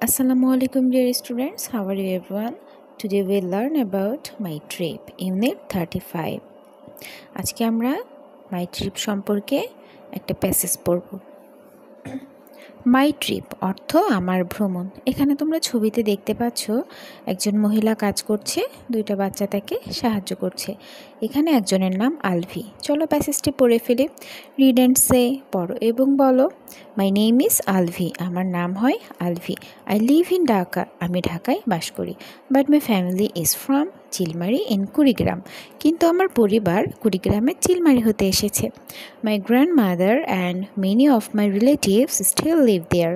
Assalamualaikum dear students, how are you everyone? Today we'll learn about my trip, Unit 35. আজকে আমরা my trip সম্পর্কে একটা passage পড়ব। মাই trip অর্থ আমার ভ্রমণ। এখানে তোমরা ছবিতে দেখতে পাচ্ছ একজন মহিলা কাজ করছে, দুইটা বাচ্চা তাকে সাহায্য করছে। এখানে একজনের নাম আলভি। চলো প্যাসেজটি পড়ে ফেলি। রিড অ্যান্ড সে, পড়ো এবং বলো। মাই নেম ইজ আলভি, আমার নাম হয় Alvi. I live in Dhaka, আমি ঢাকায় বাস করি। But my family is from Chilmari in Kurigram, কিন্তু আমার পরিবার কুড়িগ্রামের চিলমারি হতে এসেছে। My grandmother and many of my relatives still live there,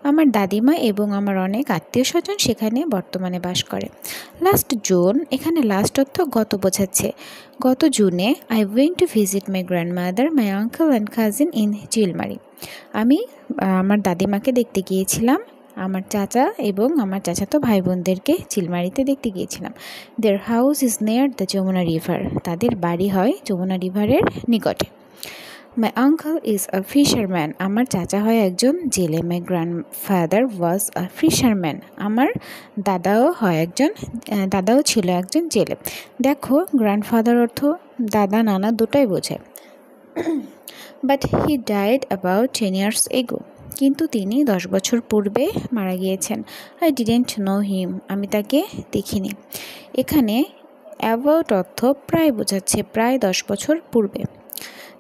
আমার দাদিমা এবং আমার অনেক আত্মীয় স্বজন সেখানে বর্তমানে বাস করে। লাস্ট জুন, এখানে লাস্ট অর্থ গত বোঝাচ্ছে। গত জুনে I went to visit my grandmother, my uncle and cousin in Chilmari, আমি আমার দাদিমাকে দেখতে গিয়েছিলাম, আমার চাচা এবং আমার চাচাতো ভাই বোনদেরকে চিলমারিতে দেখতে গিয়েছিলাম। Their house is near the Jamuna river, তাদের বাড়ি হয় যমুনা রিভারের নিকটে। My uncle is a fisherman, আমার চাচা হয় একজন জেলে। My grandfather was a fisherman, আমার দাদাও ছিল একজন জেলে। দেখো, গ্র্যান্ডফাদার অর্থ দাদা নানা দুটোই বোঝায়। But he died about 10 years ago, কিন্তু তিনি 10 বছর পূর্বে মারা গিয়েছেন। আই ডিডেন্ট নো হিম, আমি তাকে দেখিনি। এখানে অ্যাবাউট অর্থ প্রায় বোঝাচ্ছে, প্রায় 10 বছর পূর্বে।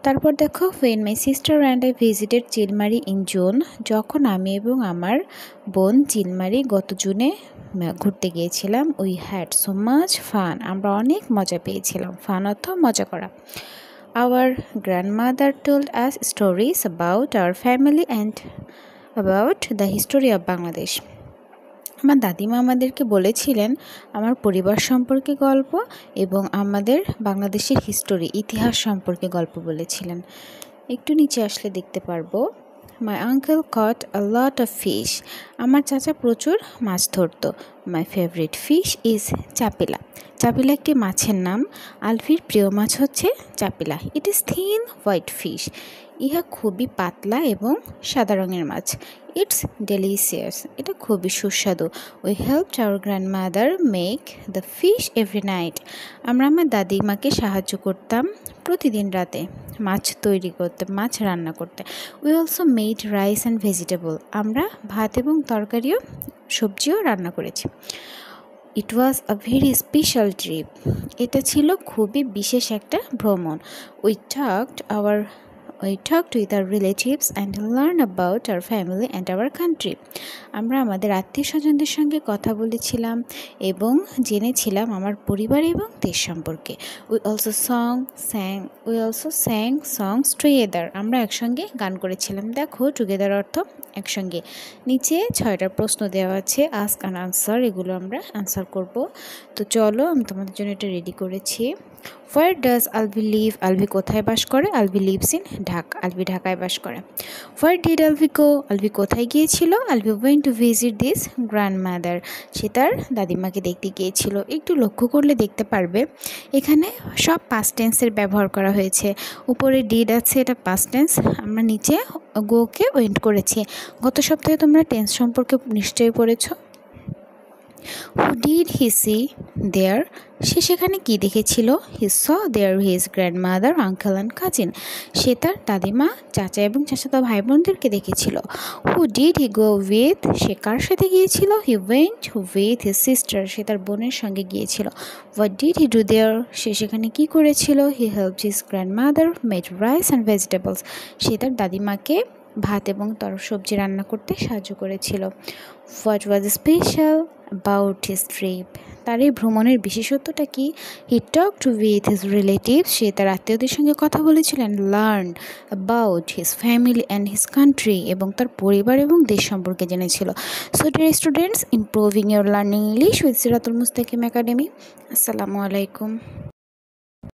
তারপর দেখো, when my sister and I visited Chilmari in June, যখন আমি এবং আমার বোন চিলমারি গত জুনে ঘুরতে গিয়েছিলাম। We had so much fun, আমরা অনেক মজা পেয়েছিলাম। ফান অর্থ মজা করা। Our grandmother told us stories about our family and about the history of Bangladesh. আমার দাদিমা আমাদেরকে বলেছিলেন আমার পরিবার সম্পর্কে গল্প এবং আমাদের বাংলাদেশের হিস্টোরি, ইতিহাস সম্পর্কে গল্প বলেছিলেন। একটু নিচে আসলে দেখতে পারবো, my uncle caught a lot of fish, আমার চাচা প্রচুর মাছ ধরতো। My favourite fish is chapila, চাপিলা একটি মাছের নাম। আলভির প্রিয় মাছ হচ্ছে চাপিলা। It is thin white fish, ইহা খুবই পাতলা এবং সাদা রঙের মাছ। ইটস ডেলিশিয়াস, এটা খুবই সুস্বাদু। We helped our grandmother make the fish every night, আমরা আমার দাদিমাকে সাহায্য করতাম প্রতিদিন রাতে মাছ তৈরি করতে, মাছ রান্না করতে। We also made rice and vegetable, আমরা ভাত এবং তরকারিও সবজিও রান্না করেছি। ইট ওয়াজ আ ভেরি স্পেশাল ট্রিপ, এটা ছিল খুবই বিশেষ একটা ভ্রমণ। We talked with our relatives and learned about our family and our country, আমরা আমাদের আত্মীয় স্বজনদের সঙ্গে কথা বলেছিলাম এবং জেনেছিলাম আমার পরিবার এবং দেশ সম্পর্কে। উই অলসো স্যাং সংস টুগেদার, আমরা একসঙ্গে গান করেছিলাম। দেখো, টুগেদার অর্থ একসঙ্গে। নিচে 6টা প্রশ্ন দেওয়া আছে, আস্ক অ্যান্ড আনসার, এগুলো আমরা আনসার করব। তো চলো, আমি তোমাদের জন্য এটা রেডি করেছি। Where does Alvi live, Alvi কোথায় বাস করে? আলভি লিভস ইন ঢাকা, আলভি ঢাকায় বাস করে। Where did Alvi go, Alvi কোথায় গিয়েছিল? Alvi went to visit this grandmother, সে তার দাদিমাকে দেখতে গিয়েছিল। একটু লক্ষ্য করলে দেখতে পারবে এখানে সব পাস্ট টেন্সের ব্যবহার করা হয়েছে। উপরে ডিড আছে, এটা পাস্ট টেন্স, আমরা নিচে গোকে ওয়েন্ট করেছি। গত সপ্তাহে তোমরা টেন্স সম্পর্কে নিশ্চয়ই পড়েছ। হু ডিড হি সি দেয়ার, সে সেখানে কী দেখেছিল? He saw there his grandmother, uncle and cousin, সে তার দাদিমা, চাচা এবং চাচাতো ভাই বোনদেরকে দেখেছিল। Who did he go with, সে কার সাথে গিয়েছিল? He went with his sister, সে তার বোনের সঙ্গে গিয়েছিল। What did he do there, সে সেখানে কী করেছিল? He helped his grandmother made rice and vegetables, সে তার দাদিমাকে ভাত এবং সবজি রান্না করতে সাহায্য করেছিল। What was special about his trip, তার এই ভ্রমণের বিশেষত্বটা কি? He talked with his relatives, সে তার আত্মীয়দের সঙ্গে কথা বলেছিলেন। Learn about his family and his country, এবং তার পরিবার এবং দেশ সম্পর্কে জেনেছিল। So dear students, improving your learning English with Siratul Mustakim academy. আসসালামু আলাইকুম।